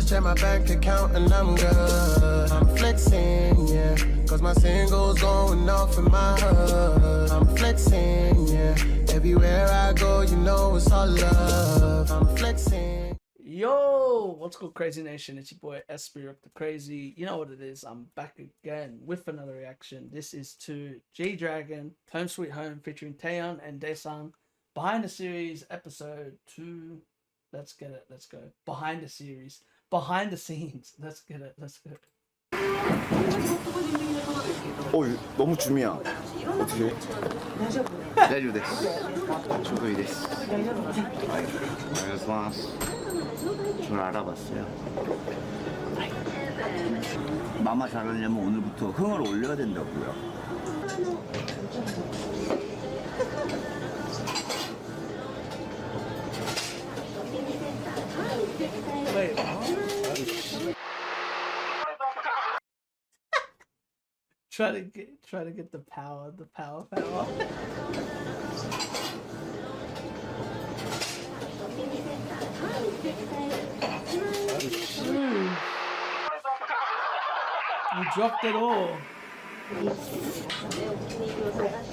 just check my bank account and I'm good. I'm flexing, yeah, cause my singles going off in my hood. I'm flexing, yeah, everywhere I go, you know it's all love. I'm flexing. Yo, what's good, Crazy Nation? It's your boy Espy the Crazy. You know what it is. I'm back again with another reaction. This is to G-Dragon, Home Sweet Home, featuring TAEYANG and DAESUNG. Behind the series, episode 2. Let's get it. Let's go. Behind the series. Behind the scenes. Let's get it. Let's go. 너무 줌이야. 어떻게?大丈夫です。ちょうどいいです。저를 알아봤어요. 마마 잘하려면 오늘부터 흥을 올려야 된다고요. Wait. try to get the power. You dropped it all.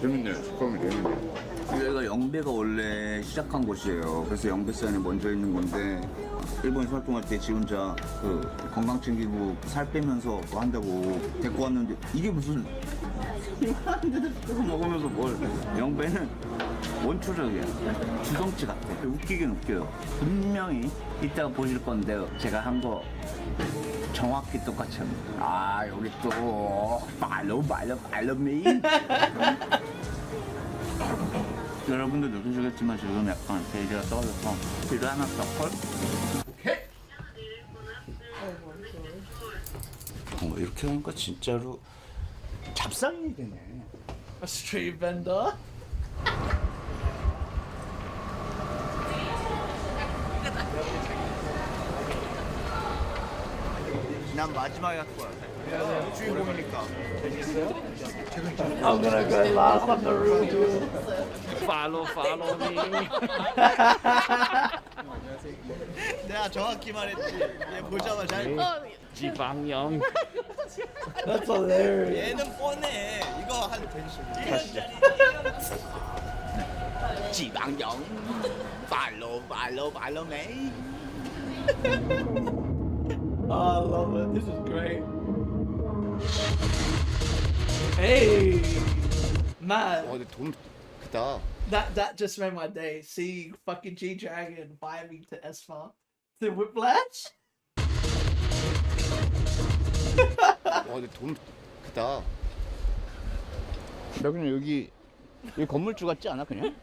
재밌네. 색감이 재밌네. 여기가 영배가 원래 시작한 곳이에요. 그래서 영배산이 먼저 있는 건데 일본에서 활동할 때 지 혼자 그 건강 챙기고 살 빼면서 뭐 한다고 데리고 왔는데 이게 무슨 먹으면서 뭘 영배는 원초적이야. 주성치 같아. 웃기긴 웃겨요. 분명히 이따가 보실 건데 제가 한 거 정확히 똑같이 합니다. 아 여기 또 말로 여러분도 느끼시겠지만 지금 약간 데이지가 떨어져서 뒤를 하나 더 이렇게 하니까 진짜로 잡상이 되네. A street vendor. 난 마지막에 할 거야. 주인공이니까. I'm gonna go last on the room. Follow me. 내가 정확히 말했지. 얘 보자마자 지방령. That's hilarious. 얘는 뻔해. 이거 한 된식. 지방령. 팔로우 메이. Oh, I love it. This is great. Hey, man. 근데 돈 크다. That just made my day. See fucking G-Dragon vibing to Espy to Whiplash. 근데 돈 크다. 나 그냥 여기 건물주 같지 않아 그냥?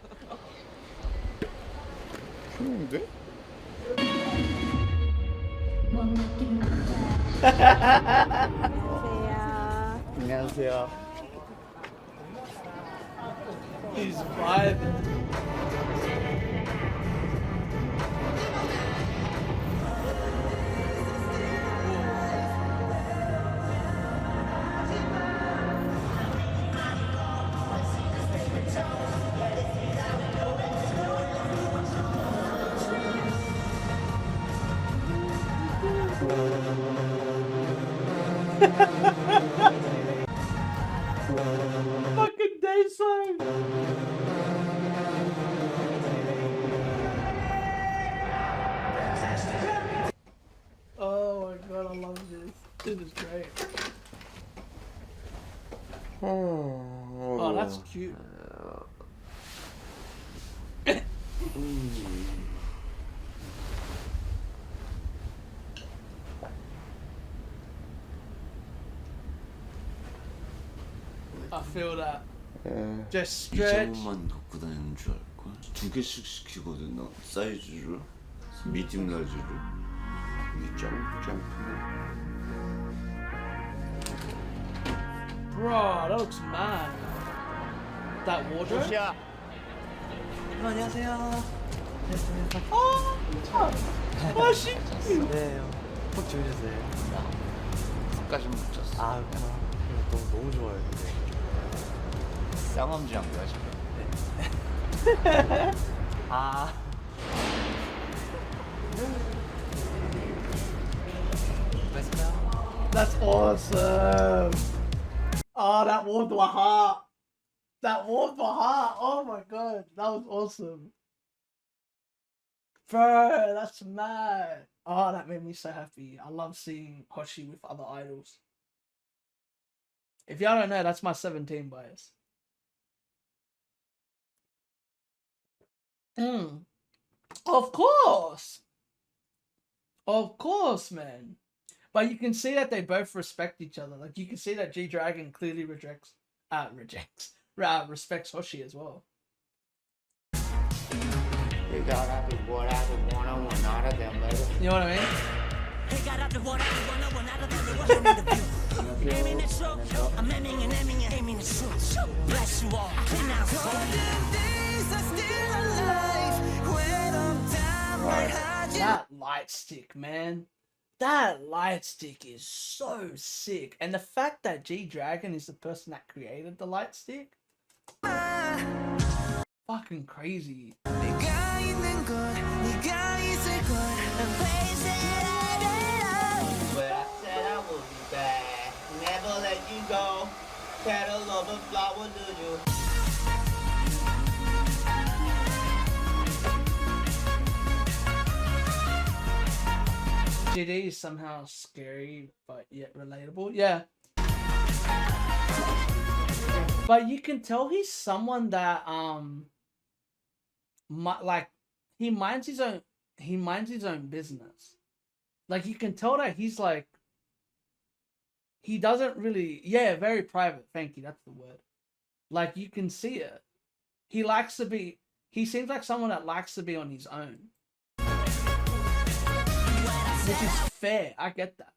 좋은데? 안녕하세요. He's vibing. Fucking DAESUNG. Oh my god, I love this. This is great. Oh, that's cute. I feel that. Just 이 stretch. 정도만 갖고 다니는 줄 알걸? 2개씩 시키거든 나 사이즈를 미디움 라지를 이게 짱 Bro, that looks mad. That wardrobe? 야. 안녕하세요. 맛있지? 네, 꼭 주무셨어요. 끝까지 못 잤어. 아, 그렇구나. 너무 좋아요. 근데. 쌍엄지한 거야 지금. 아. That's awesome. Oh, that warmed my heart. That warmed my heart. Oh my god, that was awesome. Bro, that's mad. Oh, that made me so happy. I love seeing Hoshi with other idols. If y'all don't know, that's my 17 bias. Of course. Of course, man. But you can see that they both respect each other. Like, you can see that G-Dragon clearly respects Hoshi as well. You know what I mean? That light stick, man. That light stick is so sick. And the fact that G-Dragon is the person that created the light stick, fucking crazy. But I said I will be back, never let you go. Petal of a flower, do you? GD is somehow scary, but yet relatable. Yeah. But you can tell he's someone that like he minds his own business. Like, you can tell that he's like, he doesn't really, yeah, very private. Thank you, that's the word. Like, you can see it. He seems like someone that likes to be on his own. Which is fair, I get that.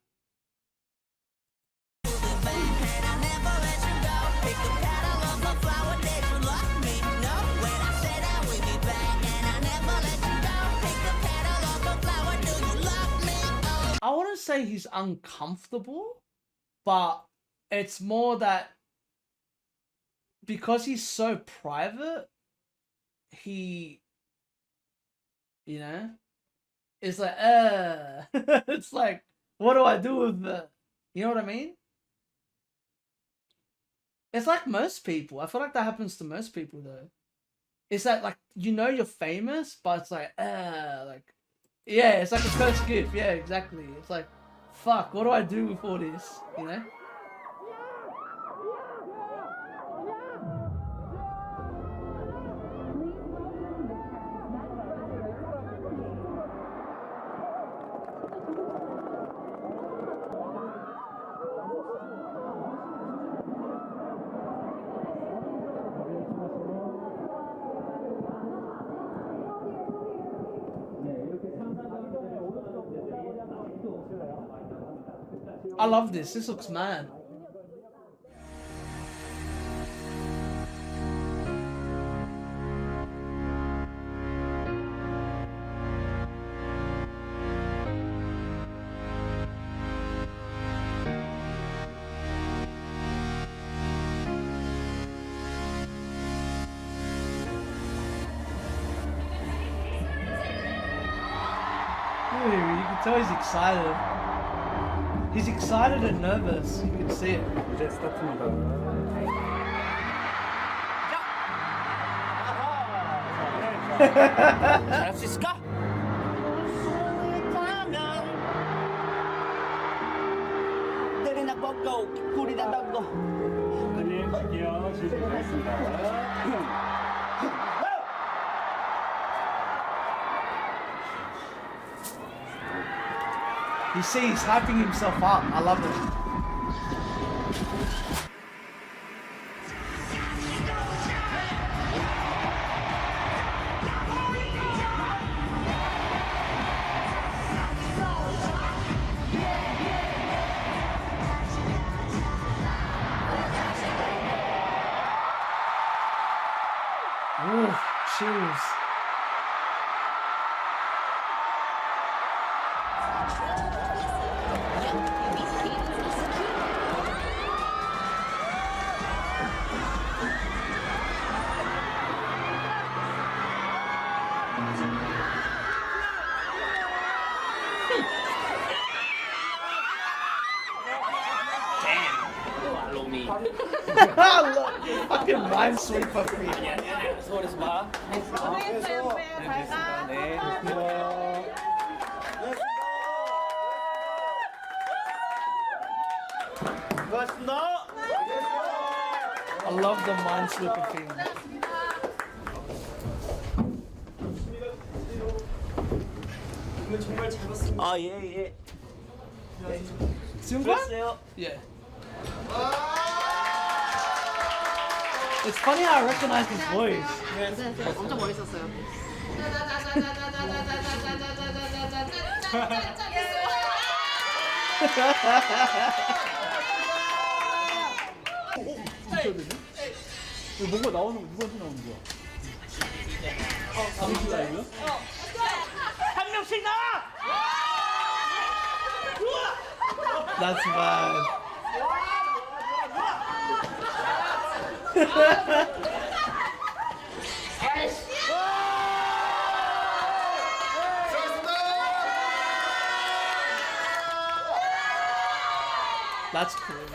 I wouldn't say he's uncomfortable, but it's more that because he's so private, he, you know, it's like, it's like, what do I do with the, you know what I mean? It's like most people. I feel like that happens to most people though. It's that, like, you know you're famous, but it's like, like, yeah, it's like a cursed gift. Yeah, exactly. It's like, fuck, what do I do with all this, you know? I love this. This looks mad. Ooh, you can tell he's excited. He's excited and nervous. You can see it. 이제 스타트입니다. 잘할 수 있을까? 때리나 뻗고 꿀이나 덮고 한님 갈게요. 실수했습니다. You see, he's hyping himself up. I love it. Ooh, chills. I love you. Fucking minesweeper feeling. 수고하셨습니다. I love the minesweeper feeling. 아, 예, 예. Simba? Yeah. It's funny how I recognize his voice. 엄청 멋있었어요. 뭔가 나오는 거 누구한테 나오는 거야? 강희수가 이거? 한 명씩 나와! That's bad. That's cool.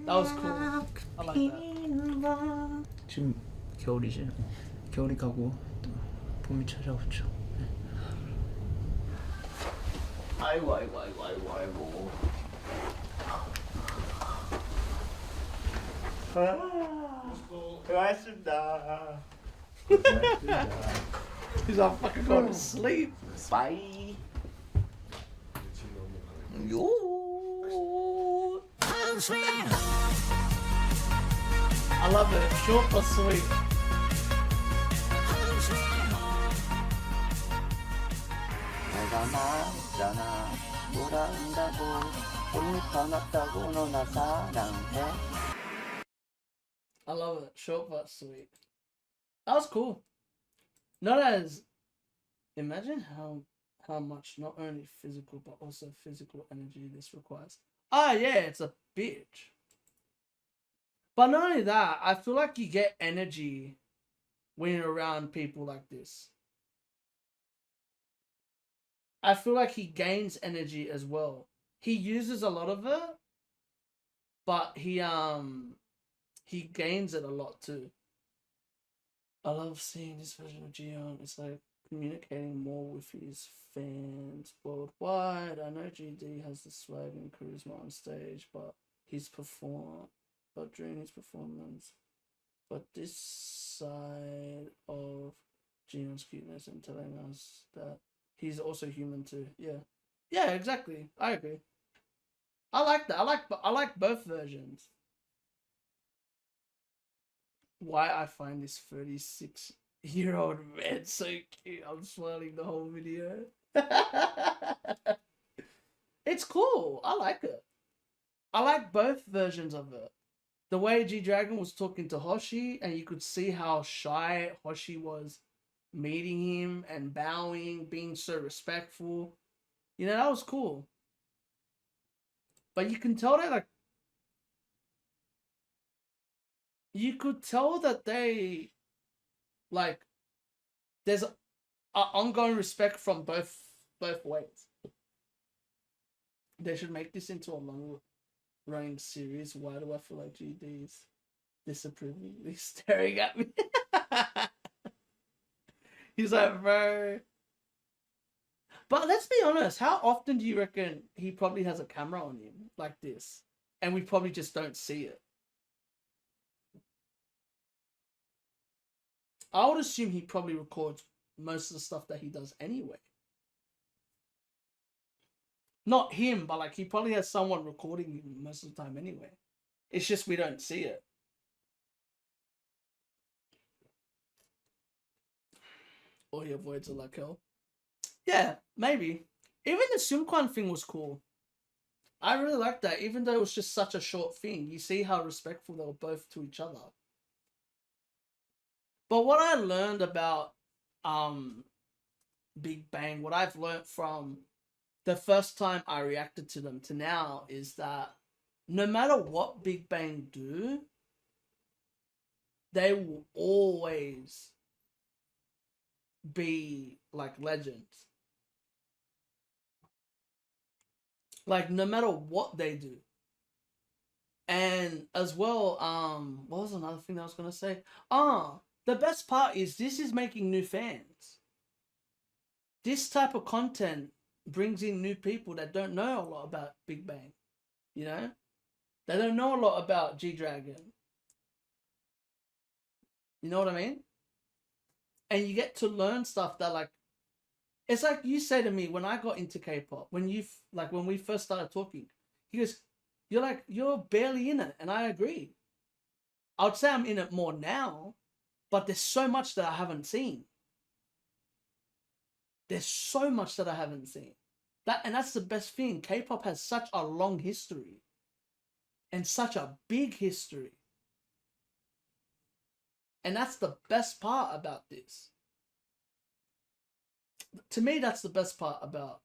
That was cool. I like that. 지금 겨울이지. 겨울이 가고 또 봄이 찾아오죠. 아이고, 아이고, 아이고, 아이고, 아이고. 고맙습니다. He's all fucking going to sleep. 바이. 요. I love it. Short but sweet. 내가 말했잖아. 돌아온다고. 꽃잎 화났다고 너 나 사랑해. I love it. Short but sweet. That was cool. Not as. Imagine how much not only physical but also physical energy this requires. Ah, yeah, it's a bitch. But not only that, I feel like you get energy when you're around people like this. I feel like he gains energy as well. He uses a lot of it, but he gains it a lot too. I love seeing this version of Jiyoung. It's like communicating more with his fans worldwide. I know GD has the swag and charisma on stage, but during his performance. But this side of Jiyoung's cuteness and telling us that he's also human too. Yeah. Yeah, exactly. I agree. I like that. I like both versions. Why I find this 36-year-old man so cute. I'm smiling the whole video. It's cool. I like it. I like both versions of it. The way G-Dragon was talking to Hoshi, and you could see how shy Hoshi was meeting him and bowing, being so respectful. You know, that was cool. But you can tell that, like, you could tell that they, like, there's a ongoing respect from both ways. They should make this into a long-running series. Why do I feel like GD is disapprovingly staring at me? He's like, bro. But let's be honest, how often do you reckon he probably has a camera on him like this? And we probably just don't see it. I would assume he probably records most of the stuff that he does anyway. Not him, but like he probably has someone recording him most of the time anyway. It's just we don't see it. Or he avoids it like hell. Yeah, maybe. Even the Simquan thing was cool. I really liked that, even though it was just such a short thing. You see how respectful they were both to each other. But what I learned about Big Bang, what I've learned from the first time I reacted to them to now, is that no matter what Big Bang do, they will always be like legends. Like no matter what they do, And as well, what was another thing I was gonna say? The best part is this is making new fans. This type of content brings in new people that don't know a lot about Big Bang. You know? They don't know a lot about G-Dragon. You know what I mean? And you get to learn stuff that, like, it's like you say to me when I got into K-pop, when we first started talking, he goes, you're barely in it. And I agree. I would say I'm in it more now, but there's so much that I haven't seen. There's so much that I haven't seen. And that's the best thing. K-pop has such a long history and such a big history. And that's the best part about this. To me, that's the best part about,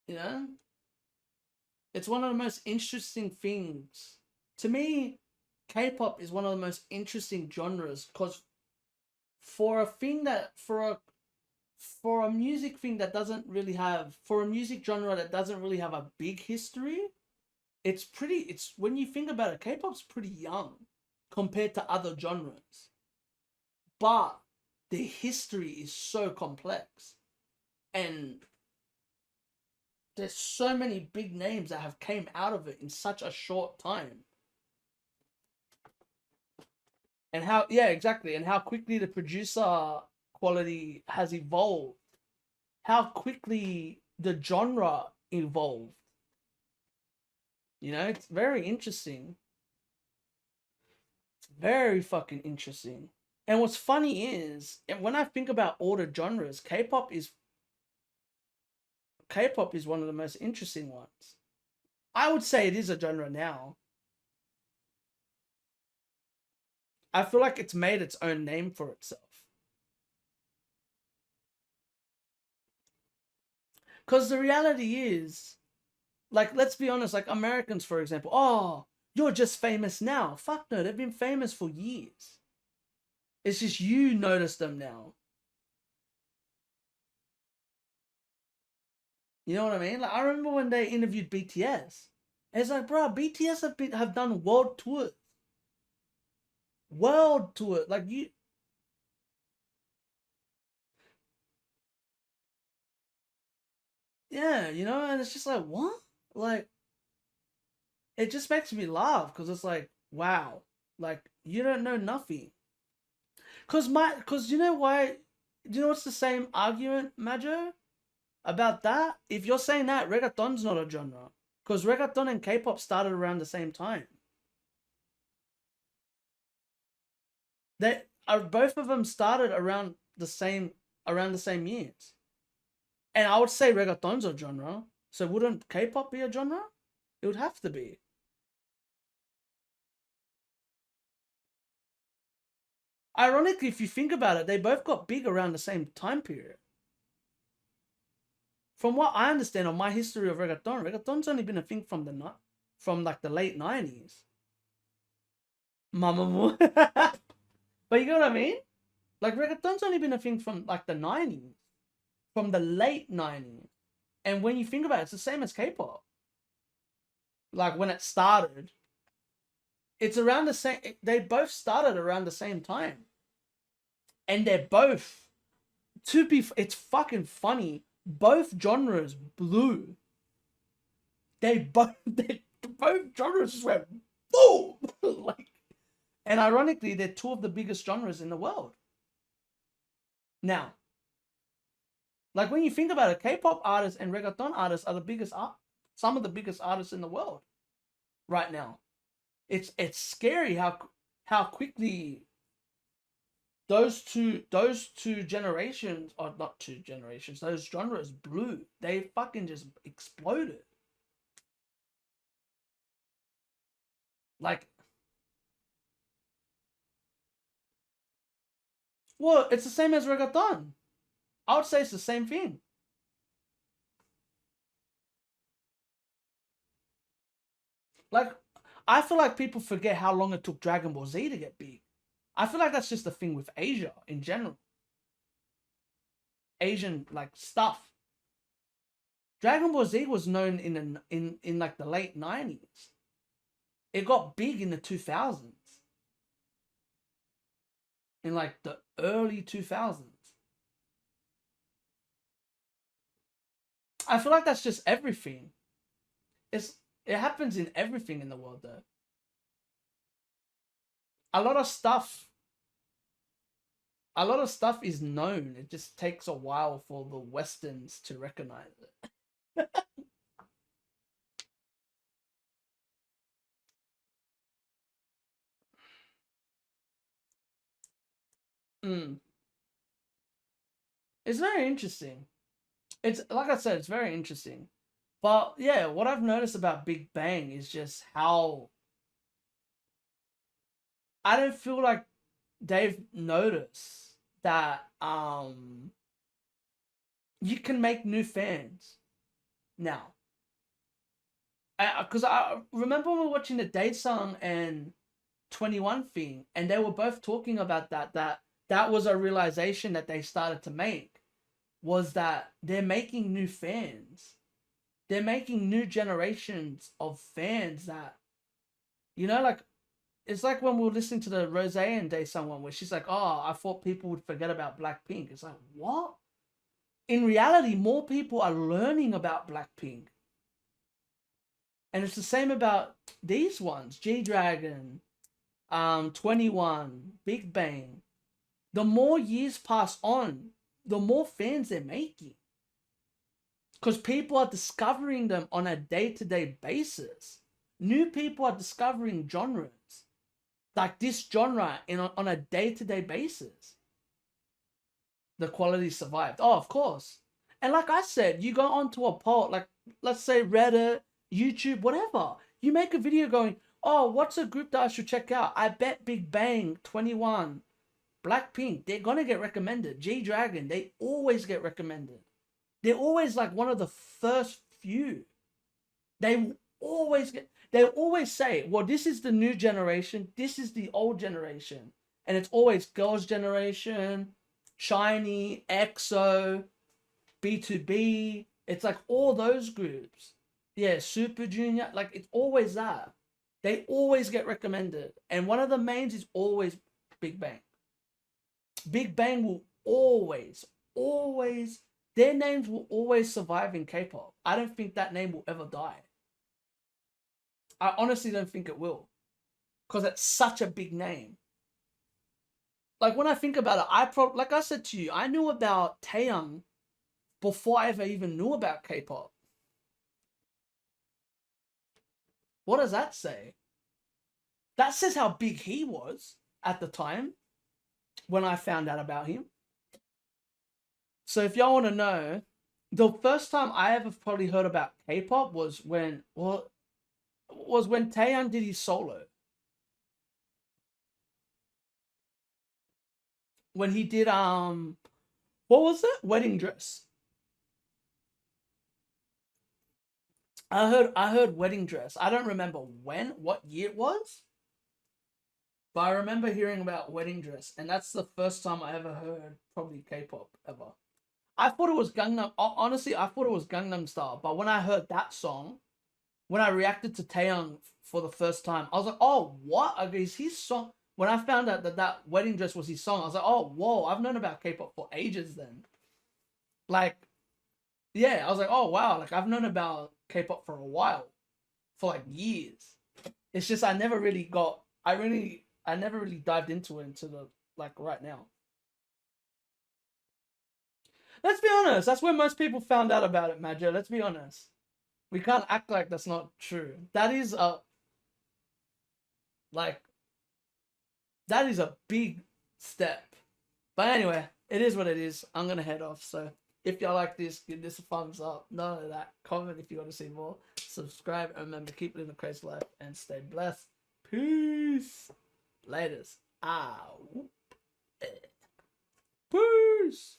you know? It's one of the most interesting things. To me, K-pop is one of the most interesting genres because for a music thing that doesn't really have, for a music genre that doesn't really have a big history, it's when you think about it, K-pop's pretty young compared to other genres. But the history is so complex. And there's so many big names that have came out of it in such a short time. And how, yeah, exactly. And how quickly the producer quality has evolved. How quickly the genre evolved. You know, it's very interesting. It's very fucking interesting. And what's funny is, when I think about all the genres, K-pop is one of the most interesting ones. I would say it is a genre now. I feel like it's made its own name for itself. Because the reality is, like, let's be honest, like Americans, for example, oh, you're just famous now. Fuck no, they've been famous for years. It's just you notice them now. You know what I mean? Like, I remember when they interviewed BTS. It's like, bro, BTS have done world tours. World tour. Like, you... Yeah, you know? And it's just like, what? Like, it just makes me laugh. Because it's like, wow. Like, you don't know nothing. Because you know why? Do you know what's the same argument, Majo? About that? If you're saying that, reggaeton's not a genre. Because reggaeton and K-pop started around the same time. They are, both of them started around the same years. And I would say reggaeton's a genre. So wouldn't K-pop be a genre? It would have to be. Ironically, if you think about it, they both got big around the same time period. From what I understand on my history of reggaeton's only been a thing from like the late 90s. Mamamoo. But you know what I mean? Like, reggaeton's only been a thing from like the 90s. From the late 90s. And when you think about it, it's the same as K-pop. Like, when it started, it's around the same, they both started around the same time. And they're both, it's fucking funny, both genres blew. Both genres just went boom. Like, and ironically, they're two of the biggest genres in the world. Now, like, when you think about it, K-pop artists and reggaeton artists are some of the biggest artists in the world right now. It's scary how quickly those two generations, or not two generations, those genres blew. They fucking just exploded. Like, well, it's the same as reggaeton. I would say it's the same thing. Like, I feel like people forget how long it took Dragon Ball Z to get big. I feel like that's just the thing with Asia in general. Asian, like, stuff. Dragon Ball Z was known in like the late 90s. It got big in the 2000s. In like the early 2000s. I feel like that's just everything. It happens in everything in the world though. A lot of stuff is known. It just takes a while for the Westerns to recognize it. It's very interesting. It's like I said, it's very interesting. But yeah, what I've noticed about Big Bang is just how I don't feel like they've noticed that you can make new fans now. Because I remember when we were watching the DAESUNG and 21 thing, and they were both talking about that was a realization that they started to make, was that they're making new fans. They're making new generations of fans that, like, it's like when we were listening to the Rose and DAESUNG one where she's like, oh, I thought people would forget about Blackpink. It's like, what? In reality, more people are learning about Blackpink. And it's the same about these ones, G-Dragon, 21, Big Bang. The more years pass on, the more fans they're making. Because people are discovering them on a day-to-day basis. New people are discovering genres. Like this genre on a day-to-day basis. The quality survived. Oh, of course. And like I said, you go onto a poll, like let's say Reddit, YouTube, whatever. You make a video going, oh, what's a group that I should check out? I bet Big Bang, 21, Blackpink, they're going to get recommended. G-Dragon, they always get recommended. They're always like one of the first few. They always say, well, this is the new generation. This is the old generation. And it's always Girls' Generation, Shiny, EXO, B2B. It's like all those groups. Yeah, Super Junior. Like, it's always that. They always get recommended. And one of the mains is always Big Bang. Big Bang will always, their names will always survive in K-pop. I don't think that name will ever die. I honestly don't think it will. Because it's such a big name. Like, when I think about it, like I said to you, I knew about TAEYANG before I ever even knew about K-pop. What does that say? That says how big he was at the time when I found out about him. So if y'all want to know, the first time I ever probably heard about K-pop was when TAEYANG did his solo. When he did what was it? Wedding Dress. I heard Wedding Dress. I don't remember what year it was. But I remember hearing about Wedding Dress, and that's the first time I ever heard probably K-pop ever. I thought it was Gangnam. Honestly, I thought it was Gangnam Style. But when I heard that song, when I reacted to TAEYANG for the first time, I was like, "Oh, what? Is his song?" When I found out that Wedding Dress was his song, I was like, "Oh, whoa! I've known about K-pop for ages." Then, like, yeah, I was like, "Oh, wow!" Like, I've known about K-pop for a while, for like years. It's just I never really dived into it until right now. Let's be honest. That's where most people found out about it, Majo. Let's be honest. We can't act like that's not true. That is a big step. But anyway, it is what it is. I'm gonna head off. So if y'all like this, give this a thumbs up. None of that. Comment if you want to see more. Subscribe and remember, keep living a crazy life and stay blessed. Peace. Laters. Peace.